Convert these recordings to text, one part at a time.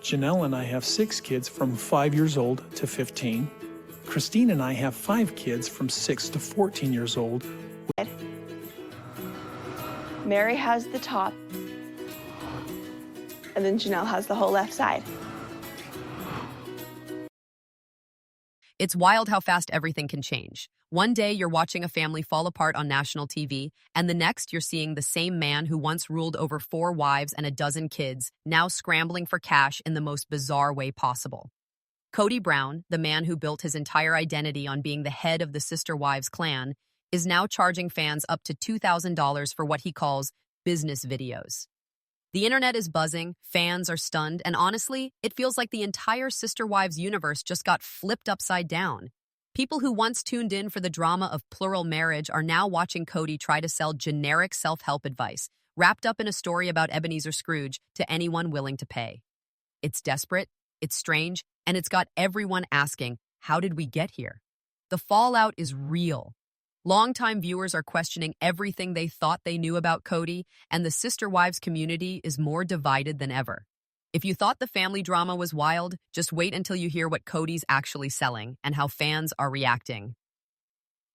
Janelle and I have 6 kids from 5 years old to 15. Christine and I have 5 kids from 6 to 14 years old. Mary has the top, and then Janelle has the whole left side. It's wild how fast everything can change. One day you're watching a family fall apart on national TV, and the next you're seeing the same man who once ruled over 4 wives and a dozen kids, now scrambling for cash in the most bizarre way possible. Kody Brown, the man who built his entire identity on being the head of the Sister Wives clan, is now charging fans up to $2,000 for what he calls business videos. The internet is buzzing, fans are stunned, and honestly, it feels like the entire Sister Wives universe just got flipped upside down. People who once tuned in for the drama of plural marriage are now watching Kody try to sell generic self-help advice, wrapped up in a story about Ebenezer Scrooge, to anyone willing to pay. It's desperate, it's strange, and it's got everyone asking, how did we get here? The fallout is real. Longtime viewers are questioning everything they thought they knew about Kody, and the Sister Wives community is more divided than ever. If you thought the family drama was wild, just wait until you hear what Kody's actually selling and how fans are reacting.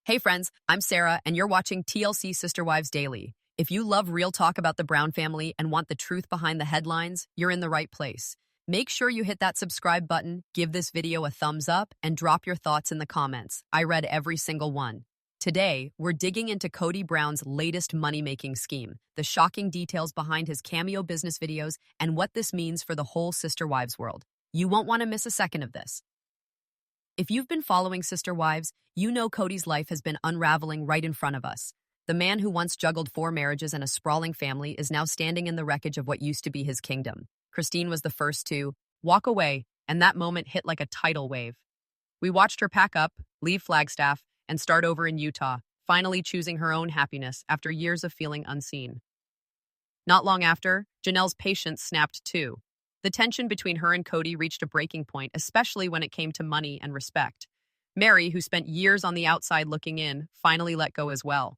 Hey friends, I'm Sarah, and you're watching TLC Sister Wives Daily. If you love real talk about the Brown family and want the truth behind the headlines, you're in the right place. Make sure you hit that subscribe button, give this video a thumbs up, and drop your thoughts in the comments. I read every single one. Today, we're digging into Kody Brown's latest money-making scheme, the shocking details behind his Cameo business videos, and what this means for the whole Sister Wives world. You won't want to miss a second of this. If you've been following Sister Wives, you know Kody's life has been unraveling right in front of us. The man who once juggled 4 marriages and a sprawling family is now standing in the wreckage of what used to be his kingdom. Christine was the first to walk away, and that moment hit like a tidal wave. We watched her pack up, leave Flagstaff, and start over in Utah, finally choosing her own happiness after years of feeling unseen. Not long after, Janelle's patience snapped too. The tension between her and Kody reached a breaking point, especially when it came to money and respect. Mary, who spent years on the outside looking in, finally let go as well.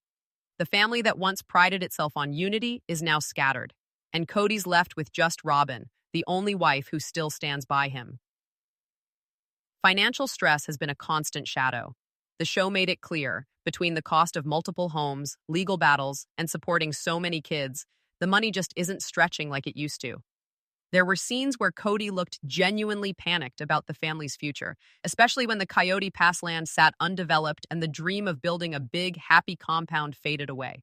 The family that once prided itself on unity is now scattered, and Kody's left with just Robin, the only wife who still stands by him. Financial stress has been a constant shadow. The show made it clear, between the cost of multiple homes, legal battles, and supporting so many kids, the money just isn't stretching like it used to. There were scenes where Kody looked genuinely panicked about the family's future, especially when the Coyote Pass land sat undeveloped and the dream of building a big, happy compound faded away.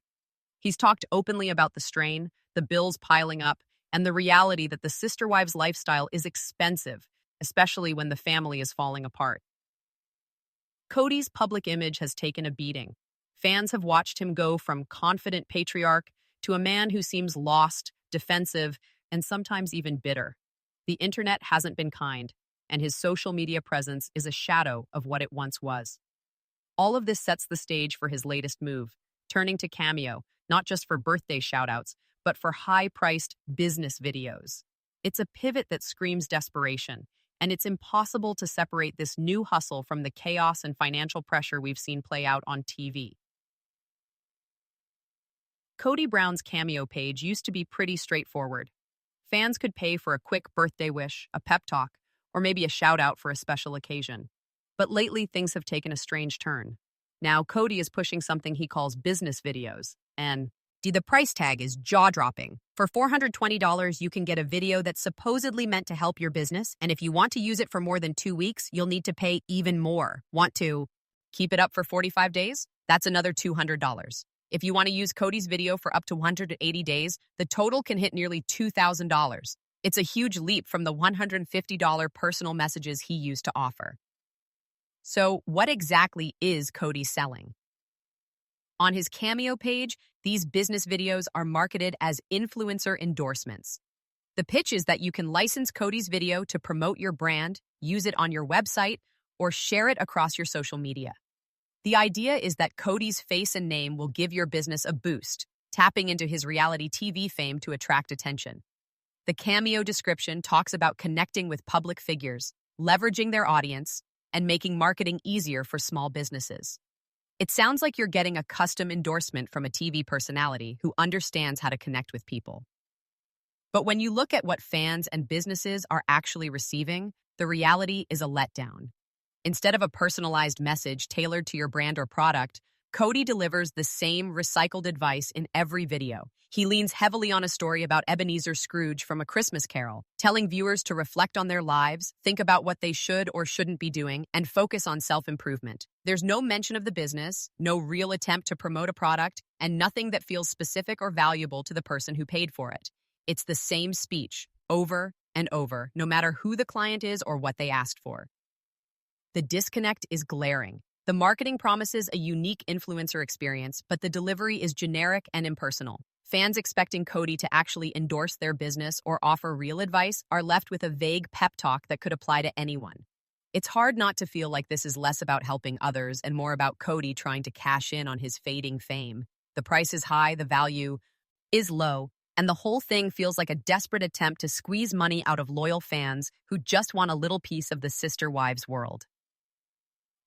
He's talked openly about the strain, the bills piling up, and the reality that the Sister Wives lifestyle is expensive, especially when the family is falling apart. Kody's public image has taken a beating. Fans have watched him go from confident patriarch to a man who seems lost, defensive, and sometimes even bitter. The internet hasn't been kind, and his social media presence is a shadow of what it once was. All of this sets the stage for his latest move, turning to Cameo, not just for birthday shoutouts, but for high-priced business videos. It's a pivot that screams desperation, and it's impossible to separate this new hustle from the chaos and financial pressure we've seen play out on TV. Kody Brown's Cameo page used to be pretty straightforward. Fans could pay for a quick birthday wish, a pep talk, or maybe a shout-out for a special occasion. But lately, things have taken a strange turn. Now, Kody is pushing something he calls business videos, and the price tag is jaw-dropping. For $420, you can get a video that's supposedly meant to help your business, and if you want to use it for more than 2 weeks, you'll need to pay even more. Want to keep it up for 45 days? That's another $200. If you want to use Kody's video for up to 180 days, the total can hit nearly $2,000. It's a huge leap from the $150 personal messages he used to offer. So, what exactly is Kody selling? On his Cameo page, these business videos are marketed as influencer endorsements. The pitch is that you can license Kody's video to promote your brand, use it on your website, or share it across your social media. The idea is that Kody's face and name will give your business a boost, tapping into his reality TV fame to attract attention. The Cameo description talks about connecting with public figures, leveraging their audience, and making marketing easier for small businesses. It sounds like you're getting a custom endorsement from a TV personality who understands how to connect with people. But when you look at what fans and businesses are actually receiving, the reality is a letdown. Instead of a personalized message tailored to your brand or product, Kody delivers the same recycled advice in every video. He leans heavily on a story about Ebenezer Scrooge from A Christmas Carol, telling viewers to reflect on their lives, think about what they should or shouldn't be doing, and focus on self-improvement. There's no mention of the business, no real attempt to promote a product, and nothing that feels specific or valuable to the person who paid for it. It's the same speech, over and over, no matter who the client is or what they asked for. The disconnect is glaring. The marketing promises a unique influencer experience, but the delivery is generic and impersonal. Fans expecting Kody to actually endorse their business or offer real advice are left with a vague pep talk that could apply to anyone. It's hard not to feel like this is less about helping others and more about Kody trying to cash in on his fading fame. The price is high, the value is low, and the whole thing feels like a desperate attempt to squeeze money out of loyal fans who just want a little piece of the sister wives world.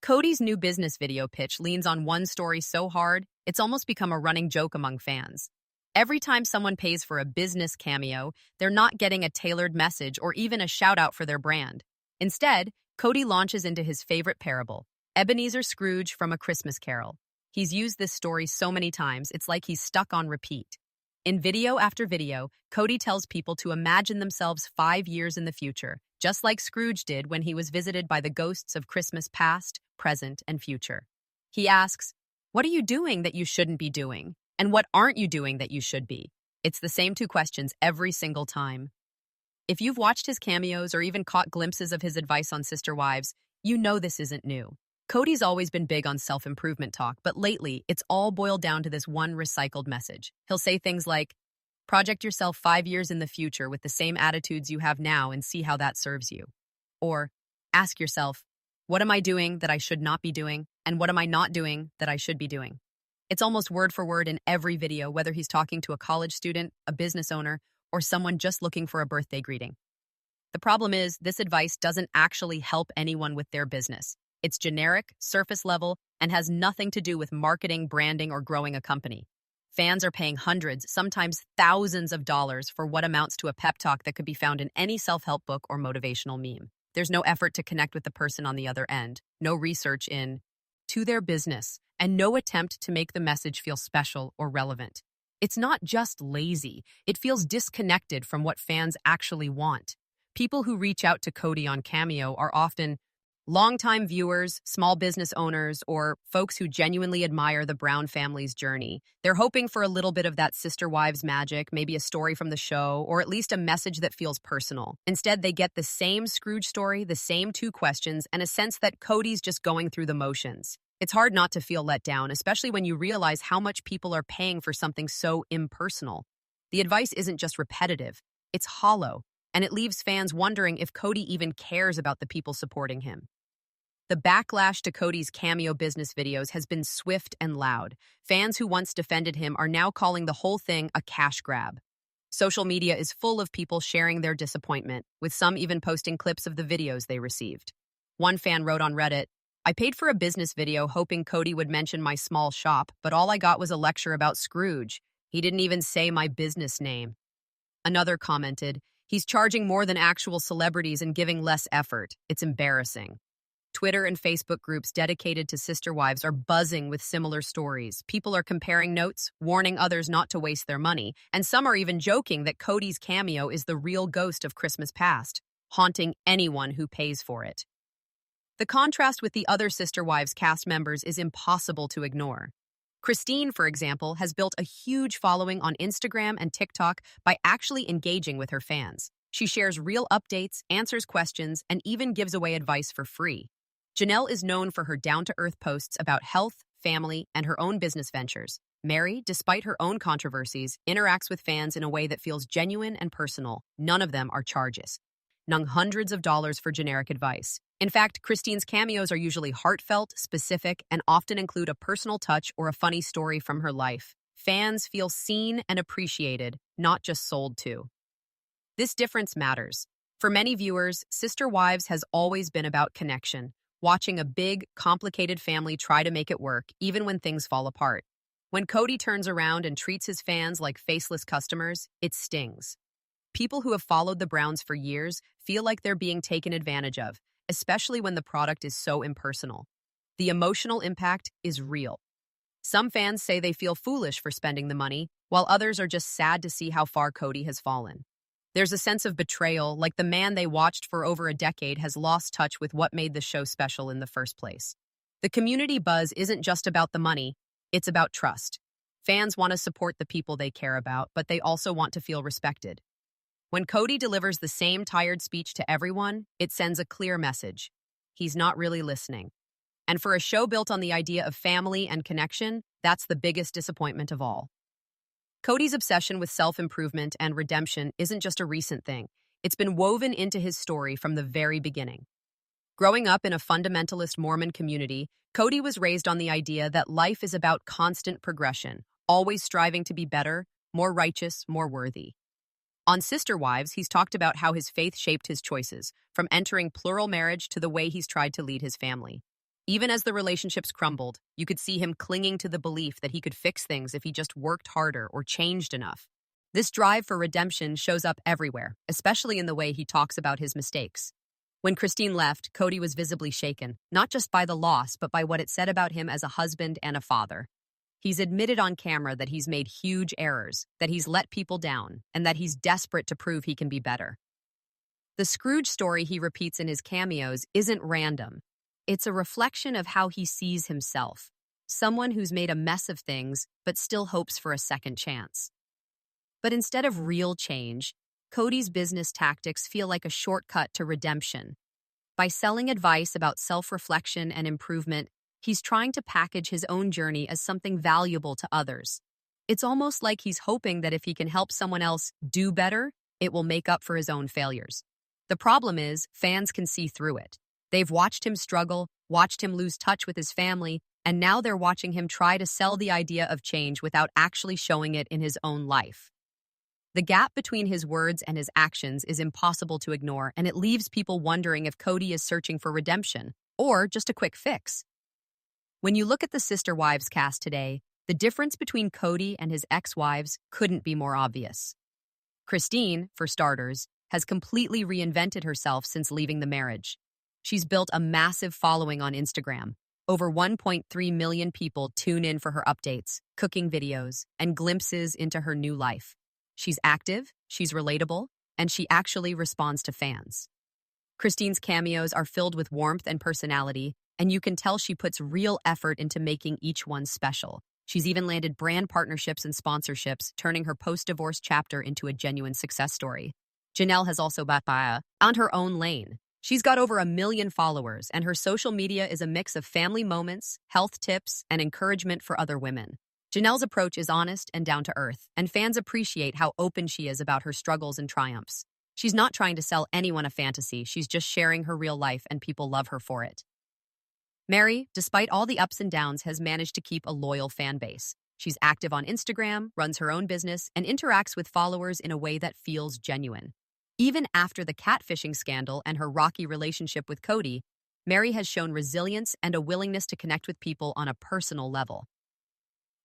Kody's new business video pitch leans on one story so hard, it's almost become a running joke among fans. Every time someone pays for a business cameo, they're not getting a tailored message or even a shout-out for their brand. Instead, Kody launches into his favorite parable, Ebenezer Scrooge from A Christmas Carol. He's used this story so many times, it's like he's stuck on repeat. In video after video, Kody tells people to imagine themselves 5 years in the future, just like Scrooge did when he was visited by the ghosts of Christmas past, present, and future. He asks, "What are you doing that you shouldn't be doing? And what aren't you doing that you should be?" It's the same two questions every single time. If you've watched his cameos or even caught glimpses of his advice on Sister Wives, you know this isn't new. Kody's always been big on self-improvement talk, but lately, it's all boiled down to this one recycled message. He'll say things like, "Project yourself 5 years in the future with the same attitudes you have now and see how that serves you." Or, ask yourself, what am I doing that I should not be doing, and what am I not doing that I should be doing? It's almost word for word in every video, whether he's talking to a college student, a business owner, or someone just looking for a birthday greeting. The problem is, this advice doesn't actually help anyone with their business. It's generic, surface level, and has nothing to do with marketing, branding, or growing a company. Fans are paying hundreds, sometimes thousands of dollars for what amounts to a pep talk that could be found in any self-help book or motivational meme. There's no effort to connect with the person on the other end, no research to their business, and no attempt to make the message feel special or relevant. It's not just lazy, it feels disconnected from what fans actually want. People who reach out to Kody on Cameo are often longtime viewers, small business owners, or folks who genuinely admire the Brown family's journey. They're hoping for a little bit of that sister wives magic, maybe a story from the show, or at least a message that feels personal. Instead, they get the same Scrooge story, the same two questions, and a sense that Kody's just going through the motions. It's hard not to feel let down, especially when you realize how much people are paying for something so impersonal. The advice isn't just repetitive, it's hollow, and it leaves fans wondering if Kody even cares about the people supporting him. The backlash to Kody's Cameo business videos has been swift and loud. Fans who once defended him are now calling the whole thing a cash grab. Social media is full of people sharing their disappointment, with some even posting clips of the videos they received. One fan wrote on Reddit, "I paid for a business video hoping Kody would mention my small shop, but all I got was a lecture about Scrooge. He didn't even say my business name." Another commented, "He's charging more than actual celebrities and giving less effort. It's embarrassing." Twitter and Facebook groups dedicated to sister wives are buzzing with similar stories. People are comparing notes, warning others not to waste their money, and some are even joking that Kody's Cameo is the real ghost of Christmas past, haunting anyone who pays for it. The contrast with the other sister wives cast members is impossible to ignore. Christine, for example, has built a huge following on Instagram and TikTok by actually engaging with her fans. She shares real updates, answers questions, and even gives away advice for free. Janelle is known for her down-to-earth posts about health, family, and her own business ventures. Mary, despite her own controversies, interacts with fans in a way that feels genuine and personal. None of them are charges. Nung hundreds of dollars for generic advice. In fact, Christine's cameos are usually heartfelt, specific, and often include a personal touch or a funny story from her life. Fans feel seen and appreciated, not just sold to. This difference matters. For many viewers, Sister Wives has always been about connection. Watching a big, complicated family try to make it work, even when things fall apart. When Kody turns around and treats his fans like faceless customers, it stings. People who have followed the Browns for years feel like they're being taken advantage of, especially when the product is so impersonal. The emotional impact is real. Some fans say they feel foolish for spending the money, while others are just sad to see how far Kody has fallen. There's a sense of betrayal, like the man they watched for over a decade has lost touch with what made the show special in the first place. The community buzz isn't just about the money, it's about trust. Fans want to support the people they care about, but they also want to feel respected. When Kody delivers the same tired speech to everyone, it sends a clear message. He's not really listening. And for a show built on the idea of family and connection, that's the biggest disappointment of all. Kody's obsession with self-improvement and redemption isn't just a recent thing. It's been woven into his story from the very beginning. Growing up in a fundamentalist Mormon community, Kody was raised on the idea that life is about constant progression, always striving to be better, more righteous, more worthy. On Sister Wives, he's talked about how his faith shaped his choices, from entering plural marriage to the way he's tried to lead his family. Even as the relationships crumbled, you could see him clinging to the belief that he could fix things if he just worked harder or changed enough. This drive for redemption shows up everywhere, especially in the way he talks about his mistakes. When Christine left, Kody was visibly shaken, not just by the loss, but by what it said about him as a husband and a father. He's admitted on camera that he's made huge errors, that he's let people down, and that he's desperate to prove he can be better. The Scrooge story he repeats in his cameos isn't random. It's a reflection of how he sees himself, someone who's made a mess of things but still hopes for a second chance. But instead of real change, Kody's business tactics feel like a shortcut to redemption. By selling advice about self-reflection and improvement, he's trying to package his own journey as something valuable to others. It's almost like he's hoping that if he can help someone else do better, it will make up for his own failures. The problem is, fans can see through it. They've watched him struggle, watched him lose touch with his family, and now they're watching him try to sell the idea of change without actually showing it in his own life. The gap between his words and his actions is impossible to ignore, and it leaves people wondering if Kody is searching for redemption, or just a quick fix. When you look at the Sister Wives cast today, the difference between Kody and his ex-wives couldn't be more obvious. Christine, for starters, has completely reinvented herself since leaving the marriage. She's built a massive following on Instagram. Over 1.3 million people tune in for her updates, cooking videos, and glimpses into her new life. She's active, she's relatable, and she actually responds to fans. Christine's cameos are filled with warmth and personality, and you can tell she puts real effort into making each one special. She's even landed brand partnerships and sponsorships, turning her post-divorce chapter into a genuine success story. Janelle has also found her own lane. She's got over 1 million followers, and her social media is a mix of family moments, health tips, and encouragement for other women. Janelle's approach is honest and down to earth, and fans appreciate how open she is about her struggles and triumphs. She's not trying to sell anyone a fantasy, she's just sharing her real life, and people love her for it. Mary, despite all the ups and downs, has managed to keep a loyal fan base. She's active on Instagram, runs her own business, and interacts with followers in a way that feels genuine. Even after the catfishing scandal and her rocky relationship with Kody, Mary has shown resilience and a willingness to connect with people on a personal level.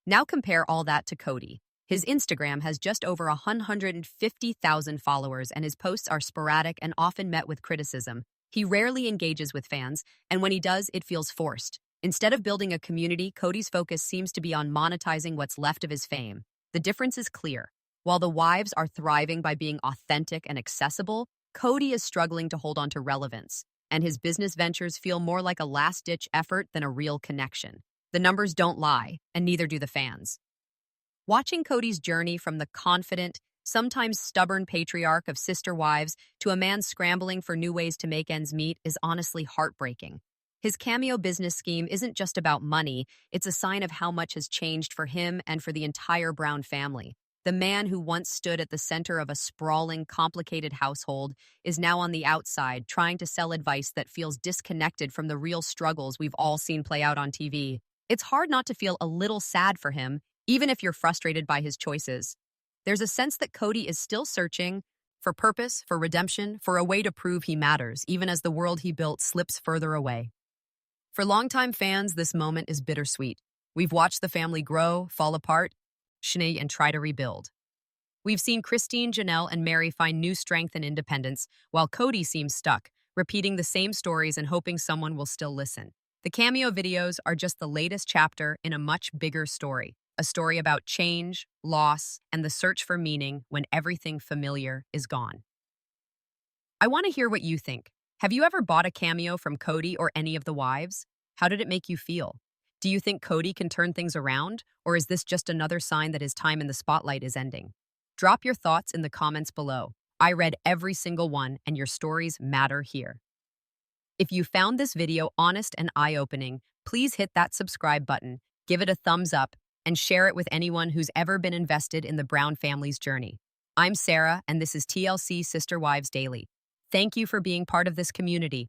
Now compare all that to Kody. His Instagram has just over 150,000 followers, and his posts are sporadic and often met with criticism. He rarely engages with fans, and when he does, it feels forced. Instead of building a community, Kody's focus seems to be on monetizing what's left of his fame. The difference is clear. While the wives are thriving by being authentic and accessible, Kody is struggling to hold on to relevance, and his business ventures feel more like a last-ditch effort than a real connection. The numbers don't lie, and neither do the fans. Watching Kody's journey from the confident, sometimes stubborn patriarch of Sister Wives to a man scrambling for new ways to make ends meet is honestly heartbreaking. His Cameo business scheme isn't just about money, it's a sign of how much has changed for him and for the entire Brown family. The man who once stood at the center of a sprawling, complicated household is now on the outside, trying to sell advice that feels disconnected from the real struggles we've all seen play out on TV. It's hard not to feel a little sad for him, even if you're frustrated by his choices. There's a sense that Kody is still searching for purpose, for redemption, for a way to prove he matters, even as the world he built slips further away. For longtime fans, this moment is bittersweet. We've watched the family grow, fall apart, and try to rebuild. We've seen Christine, Janelle, and Mary find new strength and independence, while Kody seems stuck, repeating the same stories and hoping someone will still listen. The Cameo videos are just the latest chapter in a much bigger story, a story about change, loss, and the search for meaning when everything familiar is gone. I want to hear what you think. Have you ever bought a Cameo from Kody or any of the wives? How did it make you feel? Do you think Kody can turn things around, or is this just another sign that his time in the spotlight is ending? Drop your thoughts in the comments below. I read every single one, and your stories matter here. If you found this video honest and eye-opening, please hit that subscribe button, give it a thumbs up, and share it with anyone who's ever been invested in the Brown family's journey. I'm Sarah, and this is TLC Sister Wives Daily. Thank you for being part of this community.